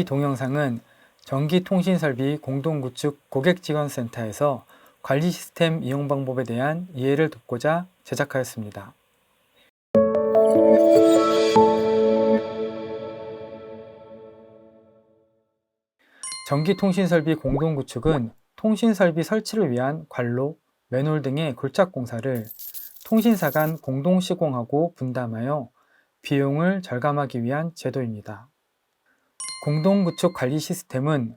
동영상은 전기통신설비 공동구축 고객지원센터에서 관리 시스템 이용 방법에 대한 이해를 돕고자 제작하였습니다. 전기통신설비 공동구축은 통신설비 설치를 위한 관로, 맨홀 등의 굴착 공사를 통신사 간 공동 시공하고 분담하여 비용을 절감하기 위한 제도입니다. 공동구축 관리 시스템은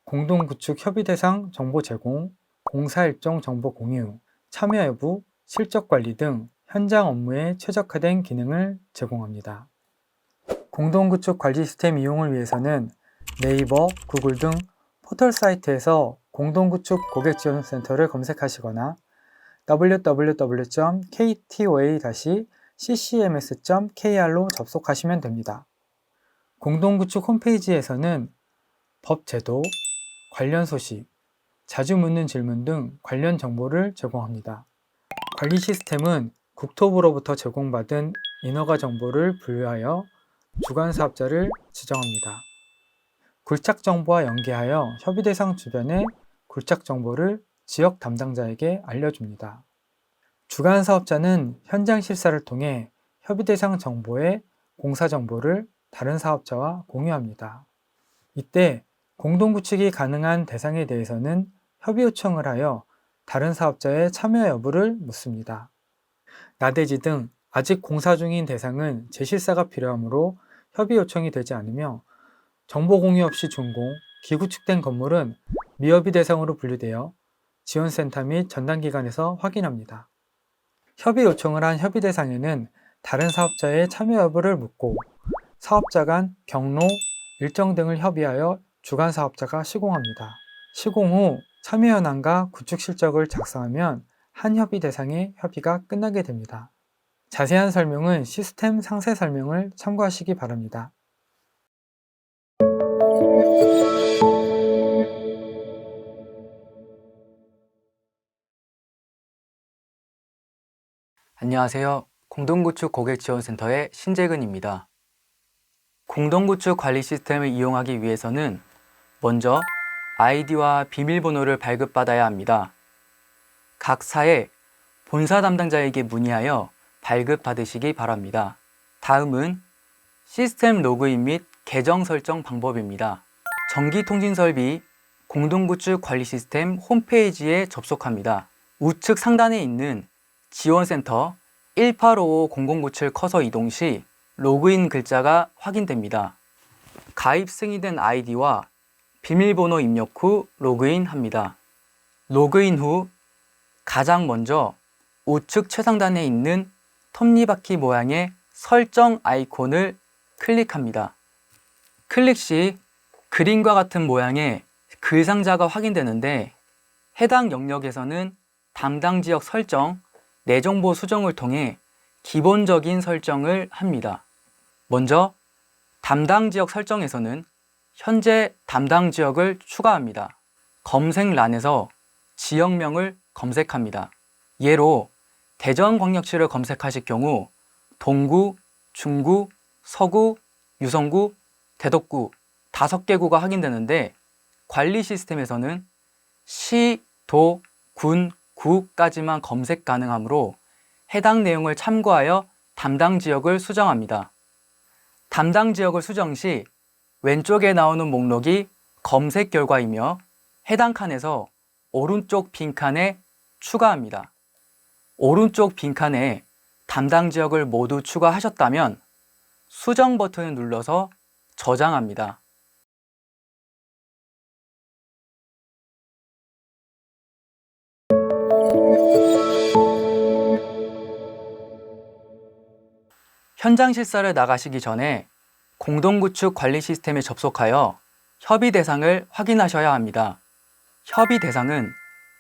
공동구축 협의 대상 정보 제공, 공사 일정 정보 공유, 참여 여부, 실적 관리 등 현장 업무에 최적화된 기능을 제공합니다. 공동구축 관리 시스템 이용을 위해서는 네이버, 구글 등 포털 사이트에서 공동구축 고객지원센터를 검색하시거나 www.ktoa-ccms.kr로 접속하시면 됩니다. 공동구축 홈페이지에서는 법 제도, 관련 소식, 자주 묻는 질문 등 관련 정보를 제공합니다. 관리 시스템은 국토부로부터 제공받은 인허가 정보를 분류하여 주관 사업자를 지정합니다. 굴착 정보와 연계하여 협의 대상 주변의 굴착 정보를 지역 담당자에게 알려줍니다. 주관 사업자는 현장 실사를 통해 협의 대상 정보의 공사 정보를 다른 사업자와 공유합니다. 이때 공동구축이 가능한 대상에 대해서는 협의 요청을 하여 다른 사업자의 참여 여부를 묻습니다. 나대지 등 아직 공사 중인 대상은 재실사가 필요하므로 협의 요청이 되지 않으며 정보 공유 없이 준공, 기구축된 건물은 미협의 대상으로 분류되어 지원센터 및 전담기관에서 확인합니다. 협의 요청을 한 협의 대상에는 다른 사업자의 참여 여부를 묻고 사업자 간 경로, 일정 등을 협의하여 주관 사업자가 시공합니다. 시공 후 참여 현황과 구축 실적을 작성하면 한 협의 대상의 협의가 끝나게 됩니다. 자세한 설명은 시스템 상세 설명을 참고하시기 바랍니다. 안녕하세요. 공동구축 고객지원센터의 신재근입니다. 공동구축 관리 시스템을 이용하기 위해서는 먼저 아이디와 비밀번호를 발급받아야 합니다. 각 사의 본사 담당자에게 문의하여 발급받으시기 바랍니다. 다음은 시스템 로그인 및 계정 설정 방법입니다. 전기통신설비 공동구축 관리 시스템 홈페이지에 접속합니다. 우측 상단에 있는 지원센터 1855097 커서 이동 시 로그인 글자가 확인됩니다. 가입 승인된 아이디와 비밀번호 입력 후 로그인합니다. 로그인 후 가장 먼저 우측 최상단에 있는 톱니바퀴 모양의 설정 아이콘을 클릭합니다. 클릭 시 그림과 같은 모양의 글상자가 확인되는데 해당 영역에서는 담당 지역 설정, 내 정보 수정을 통해 기본적인 설정을 합니다. 먼저 담당 지역 설정에서는 현재 담당 지역을 추가합니다. 검색란에서 지역명을 검색합니다. 예로 대전광역시를 검색하실 경우 동구, 중구, 서구, 유성구, 대덕구 5개 구가 확인되는데 관리 시스템에서는 시, 도, 군, 구까지만 검색 가능하므로 해당 내용을 참고하여 담당 지역을 수정합니다. 담당 지역을 수정 시 왼쪽에 나오는 목록이 검색 결과이며 해당 칸에서 오른쪽 빈칸에 추가합니다. 오른쪽 빈칸에 담당 지역을 모두 추가하셨다면 수정 버튼을 눌러서 저장합니다. 현장 실사를 나가시기 전에 공동구축 관리 시스템에 접속하여 협의 대상을 확인하셔야 합니다. 협의 대상은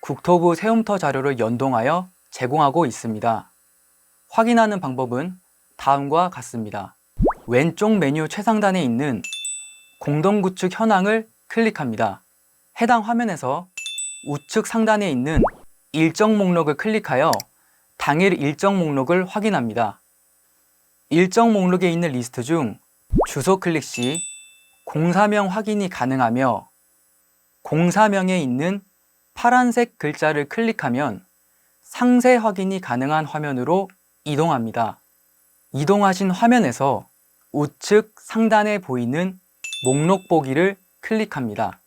국토부 세움터 자료를 연동하여 제공하고 있습니다. 확인하는 방법은 다음과 같습니다. 왼쪽 메뉴 최상단에 있는 공동구축 현황을 클릭합니다. 해당 화면에서 우측 상단에 있는 일정 목록을 클릭하여 당일 일정 목록을 확인합니다. 일정 목록에 있는 리스트 중 주소 클릭 시 공사명 확인이 가능하며 공사명에 있는 파란색 글자를 클릭하면 상세 확인이 가능한 화면으로 이동합니다. 이동하신 화면에서 우측 상단에 보이는 목록 보기를 클릭합니다.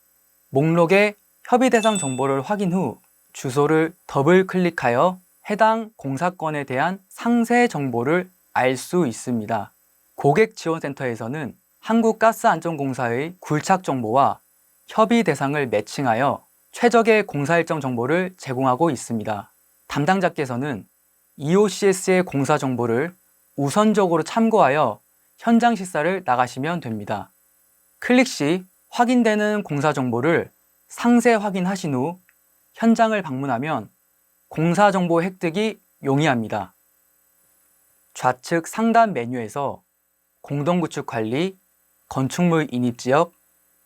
목록의 협의 대상 정보를 확인 후 주소를 더블 클릭하여 해당 공사건에 대한 상세 정보를 알 수 있습니다. 고객지원센터에서는 한국가스안전공사의 굴착 정보와 협의 대상을 매칭하여 최적의 공사 일정 정보를 제공하고 있습니다. 담당자께서는 EOCS의 공사 정보를 우선적으로 참고하여 현장 실사를 나가시면 됩니다. 클릭 시 확인되는 공사 정보를 상세 확인하신 후 현장을 방문하면 공사 정보 획득이 용이합니다. 좌측 상단 메뉴에서 공동구축 관리, 건축물 인입지역,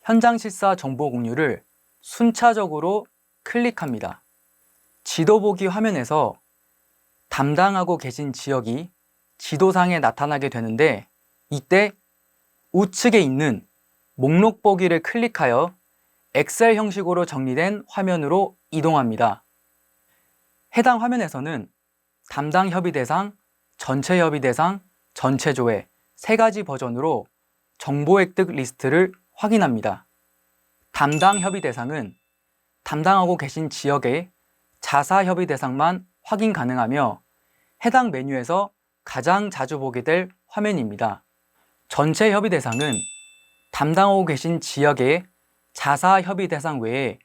현장 실사 정보 공유를 순차적으로 클릭합니다. 지도 보기 화면에서 담당하고 계신 지역이 지도상에 나타나게 되는데 이때 우측에 있는 목록 보기를 클릭하여 엑셀 형식으로 정리된 화면으로 이동합니다. 해당 화면에서는 담당 협의 대상, 전체 협의 대상, 전체 조회 3가지 버전으로 정보 획득 리스트를 확인합니다. 담당 협의 대상은 담당하고 계신 지역의 자사 협의 대상만 확인 가능하며 해당 메뉴에서 가장 자주 보게 될 화면입니다. 전체 협의 대상은 담당하고 계신 지역의 자사 협의 대상 외에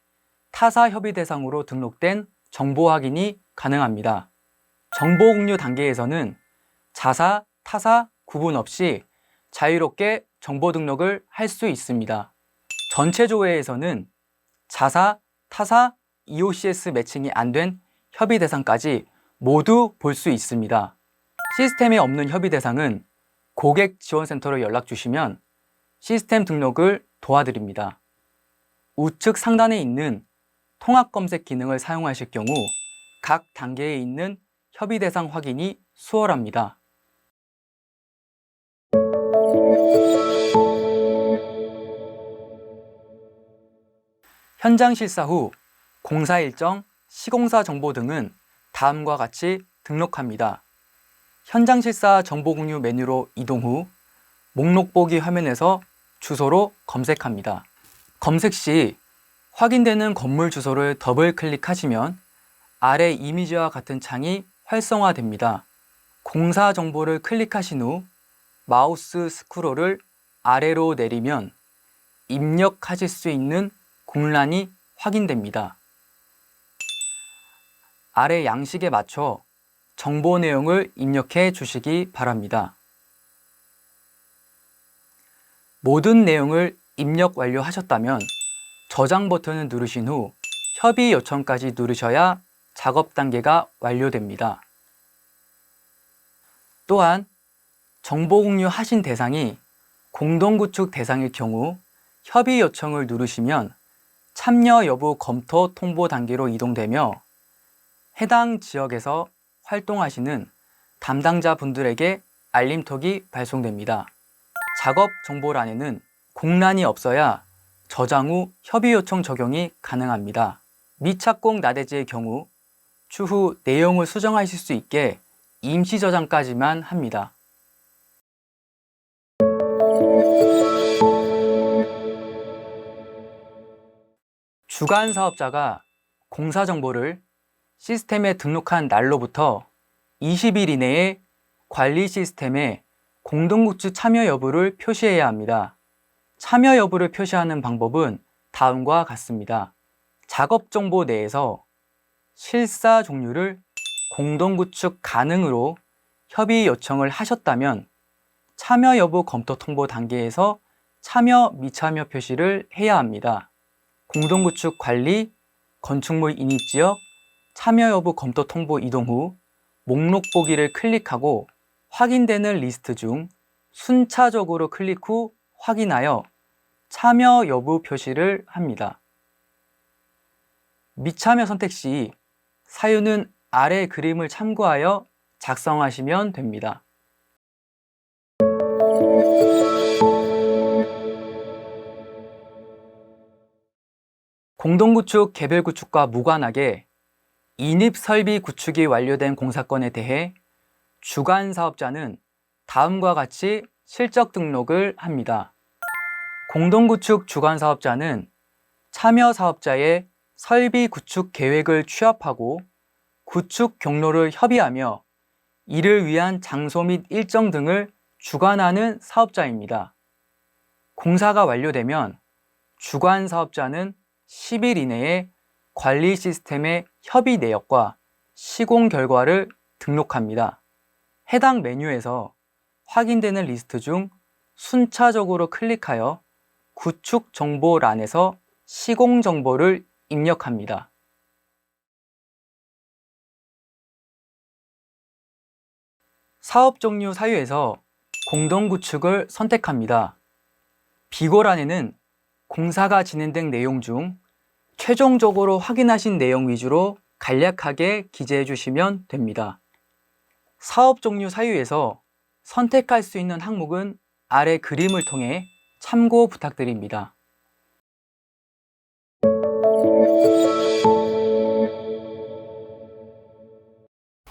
타사 협의 대상으로 등록된 정보 확인이 가능합니다. 정보 공유 단계에서는 자사, 타사 구분 없이 자유롭게 정보 등록을 할 수 있습니다. 전체 조회에서는 자사, 타사, EOCS 매칭이 안 된 협의 대상까지 모두 볼 수 있습니다. 시스템에 없는 협의 대상은 고객 지원센터로 연락 주시면 시스템 등록을 도와드립니다. 우측 상단에 있는 통합 검색 기능을 사용하실 경우 각 단계에 있는 협의 대상 확인이 수월합니다. 현장 실사 후 공사 일정, 시공사 정보 등은 다음과 같이 등록합니다. 현장 실사 정보 공유 메뉴로 이동 후 목록 보기 화면에서 주소로 검색합니다. 검색 시 확인되는 건물 주소를 더블 클릭하시면 아래 이미지와 같은 창이 활성화됩니다. 공사 정보를 클릭하신 후 마우스 스크롤을 아래로 내리면 입력하실 수 있는 공란이 확인됩니다. 아래 양식에 맞춰 정보 내용을 입력해 주시기 바랍니다. 모든 내용을 입력 완료하셨다면 저장 버튼을 누르신 후 협의 요청까지 누르셔야 작업 단계가 완료됩니다. 또한 정보 공유하신 대상이 공동구축 대상일 경우 협의 요청을 누르시면 참여 여부 검토 통보 단계로 이동되며 해당 지역에서 활동하시는 담당자 분들에게 알림톡이 발송됩니다. 작업 정보란에는 공란이 없어야 저장 후 협의 요청 적용이 가능합니다. 미착공 나대지의 경우 추후 내용을 수정하실 수 있게 임시 저장까지만 합니다. 주간 사업자가 공사 정보를 시스템에 등록한 날로부터 20일 이내에 관리 시스템에 공동구축 참여 여부를 표시해야 합니다. 참여 여부를 표시하는 방법은 다음과 같습니다. 작업 정보 내에서 실사 종류를 공동구축 가능으로 협의 요청을 하셨다면 참여 여부 검토 통보 단계에서 참여 미참여 표시를 해야 합니다. 공동구축 관리, 건축물 인입지역, 참여 여부 검토 통보 이동 후 목록 보기를 클릭하고 확인되는 리스트 중 순차적으로 클릭 후 확인하여 참여 여부 표시를 합니다. 미참여 선택 시 사유는 아래 그림을 참고하여 작성하시면 됩니다. 공동구축, 개별구축과 무관하게 인입설비 구축이 완료된 공사건에 대해 주관사업자는 다음과 같이 실적 등록을 합니다. 공동구축 주관사업자는 참여사업자의 설비 구축 계획을 취합하고 구축 경로를 협의하며 이를 위한 장소 및 일정 등을 주관하는 사업자입니다. 공사가 완료되면 주관사업자는 10일 이내에 관리 시스템의 협의 내역과 시공 결과를 등록합니다. 해당 메뉴에서 확인되는 리스트 중 순차적으로 클릭하여 구축 정보란에서 시공 정보를 입력합니다. 사업 종류 사유에서 공동구축을 선택합니다. 비고란에는 공사가 진행된 내용 중 최종적으로 확인하신 내용 위주로 간략하게 기재해 주시면 됩니다. 사업 종류 사유에서 선택할 수 있는 항목은 아래 그림을 통해 참고 부탁드립니다.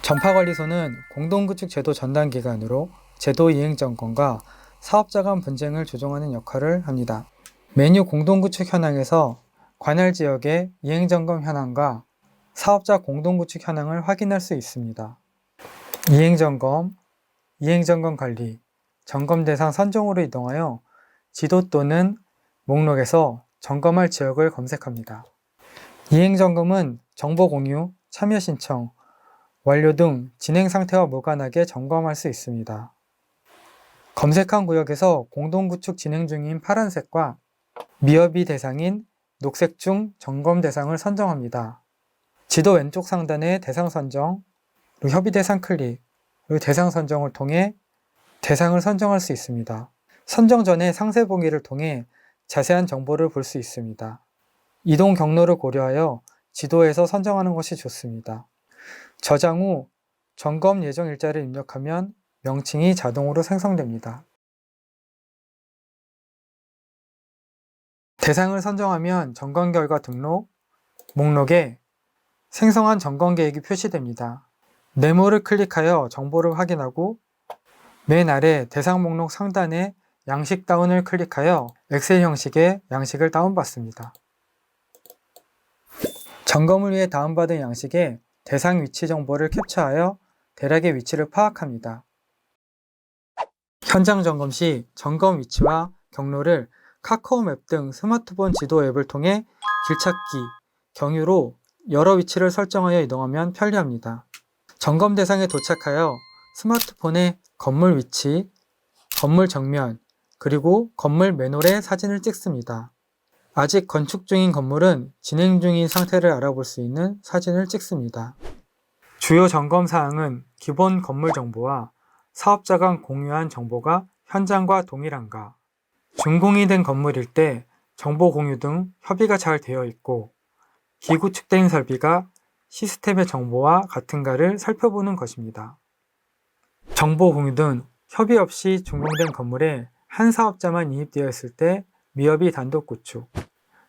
전파관리소는 공동구축 제도 전담 기관으로 제도 이행 점검과 사업자 간 분쟁을 조정하는 역할을 합니다. 메뉴 공동구축 현황에서 관할 지역의 이행 점검 현황과 사업자 공동구축 현황을 확인할 수 있습니다. 이행 점검, 이행 점검 관리, 점검 대상 선정으로 이동하여 지도 또는 목록에서 점검할 지역을 검색합니다. 이행 점검은 정보 공유, 참여 신청, 완료 등 진행 상태와 무관하게 점검할 수 있습니다. 검색한 구역에서 공동구축 진행 중인 파란색과 미협의 대상인 녹색 중 점검 대상을 선정합니다. 지도 왼쪽 상단에 대상 선정, 그리고 협의 대상 클릭, 그리고 대상 선정을 통해 대상을 선정할 수 있습니다. 선정 전에 상세 봉의를 통해 자세한 정보를 볼 수 있습니다. 이동 경로를 고려하여 지도에서 선정하는 것이 좋습니다. 저장 후 점검 예정 일자를 입력하면 명칭이 자동으로 생성됩니다. 대상을 선정하면 점검 결과 등록, 목록에 생성한 점검 계획이 표시됩니다. 네모를 클릭하여 정보를 확인하고 맨 아래 대상 목록 상단에 양식 다운을 클릭하여 엑셀 형식의 양식을 다운받습니다. 점검을 위해 다운받은 양식에 대상 위치 정보를 캡처하여 대략의 위치를 파악합니다. 현장 점검 시 점검 위치와 경로를 카카오맵 등 스마트폰 지도 앱을 통해 길찾기, 경유로 여러 위치를 설정하여 이동하면 편리합니다. 점검 대상에 도착하여 스마트폰에 건물 위치, 건물 정면, 그리고 건물 맨홀에 사진을 찍습니다. 아직 건축 중인 건물은 진행 중인 상태를 알아볼 수 있는 사진을 찍습니다. 주요 점검 사항은 기본 건물 정보와 사업자 간 공유한 정보가 현장과 동일한가, 준공이 된 건물일 때 정보 공유 등 협의가 잘 되어 있고 기구축된 설비가 시스템의 정보와 같은가를 살펴보는 것입니다. 정보 공유 등 협의 없이 준공된 건물에 한 사업자만 인입되어 있을 때 미협의 단독 구축,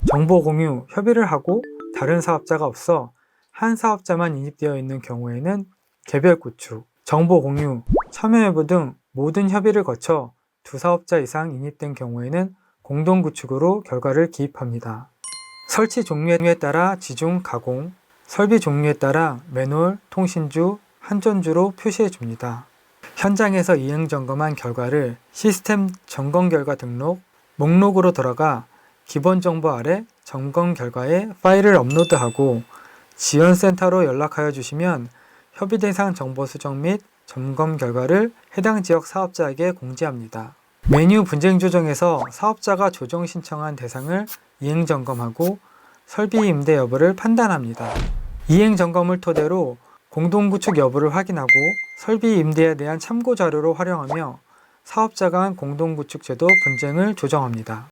정보 공유, 협의를 하고 다른 사업자가 없어 한 사업자만 인입되어 있는 경우에는 개별 구축, 정보 공유, 참여 여부 등 모든 협의를 거쳐 두 사업자 이상 인입된 경우에는 공동 구축으로 결과를 기입합니다. 설치 종류에 따라 지중, 가공, 설비 종류에 따라 맨홀, 통신주, 한전주로 표시해 줍니다. 현장에서 이행 점검한 결과를 시스템 점검 결과 등록, 목록으로 들어가 기본 정보 아래 점검 결과에 파일을 업로드하고 지원센터로 연락하여 주시면 협의 대상 정보 수정 및 점검 결과를 해당 지역 사업자에게 공지합니다. 메뉴 분쟁 조정에서 사업자가 조정 신청한 대상을 이행 점검하고 설비 임대 여부를 판단합니다. 이행 점검을 토대로 공동구축 여부를 확인하고 설비 임대에 대한 참고 자료로 활용하며 사업자 간 공동구축 제도 분쟁을 조정합니다.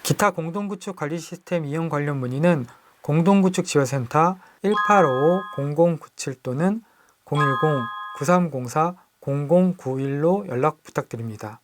기타 공동구축 관리 시스템 이용 관련 문의는 공동구축 지원센터 1855-0097 또는 010-9304-0091로 연락 부탁드립니다.